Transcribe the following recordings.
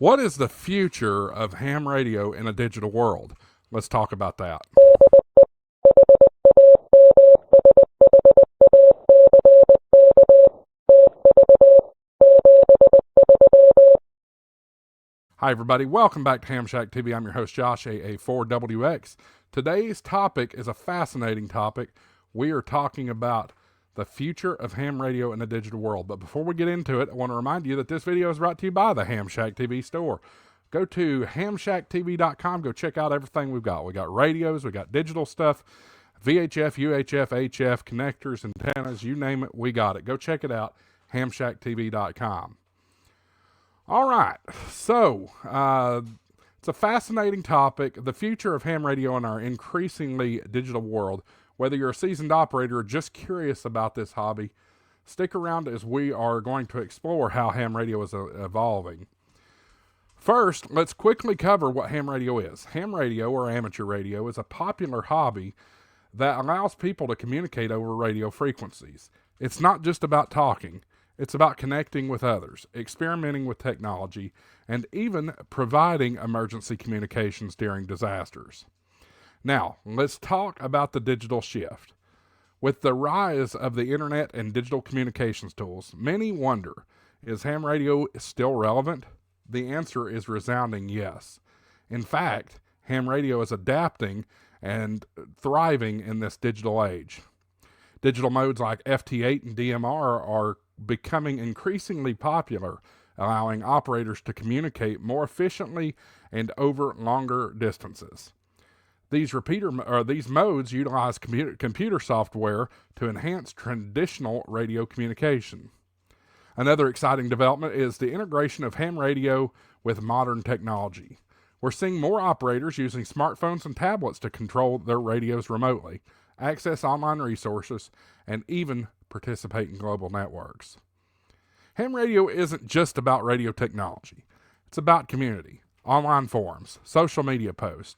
What is the future of ham radio in a digital world? Let's talk about that. Hi, everybody. Welcome back to Ham Shack TV. I'm your host, Josh, AA4WX. Today's topic is a fascinating topic. We are talking about the future of ham radio in a digital world. But before we get into it, I want to remind you that this video is brought to you by the Ham Shack TV store. Go to hamshacktv.com. Go check out everything we've got. We got radios, we got digital stuff, VHF, UHF, HF, connectors, antennas, you name it, we got it. Go check it out, hamshacktv.com. All right, so it's a fascinating topic, the future of ham radio in our increasingly digital world. Whether you're a seasoned operator or just curious about this hobby, stick around as we are going to explore how ham radio is evolving. First, let's quickly cover what ham radio is. Ham radio, or amateur radio, is a popular hobby that allows people to communicate over radio frequencies. It's not just about talking. It's about connecting with others, experimenting with technology, and even providing emergency communications during disasters. Now, let's talk about the digital shift. With the rise of the internet and digital communications tools, many wonder, is ham radio still relevant? The answer is resounding yes. In fact, ham radio is adapting and thriving in this digital age. Digital modes like FT8 and DMR are becoming increasingly popular, allowing operators to communicate more efficiently and over longer distances. These modes utilize computer software to enhance traditional radio communication. Another exciting development is the integration of ham radio with modern technology. We're seeing more operators using smartphones and tablets to control their radios remotely, access online resources, and even participate in global networks. Ham radio isn't just about radio technology. It's about community, online forums, social media posts,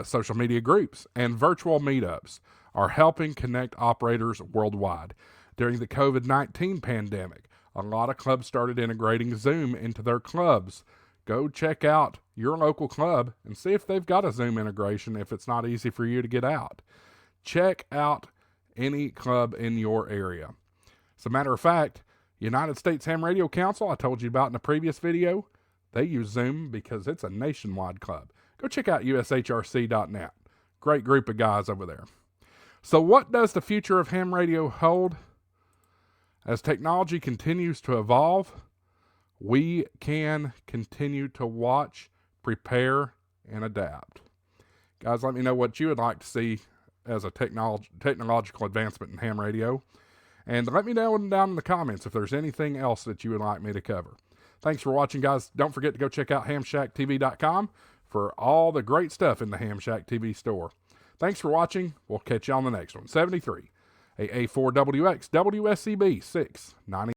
social media groups, and virtual meetups are helping connect operators worldwide. During the COVID-19 pandemic, a lot of clubs started integrating Zoom into their clubs. Go check out your local club and see if they've got a Zoom integration if it's not easy for you to get out. Check out any club in your area. As a matter of fact, United States Ham Radio Council, I told you about in a previous video, they use Zoom because it's a nationwide club. Go check out ushrc.net. Great group of guys over there. So what does the future of ham radio hold? As technology continues to evolve, we can continue to watch, prepare, and adapt. Guys, let me know what you would like to see as a technological advancement in ham radio. And let me know down in the comments if there's anything else that you would like me to cover. Thanks for watching, guys. Don't forget to go check out hamshacktv.com for all the great stuff in the Ham Shack TV store. Thanks for watching. We'll catch you on the next one. 73, AA4WX, WSCB 690.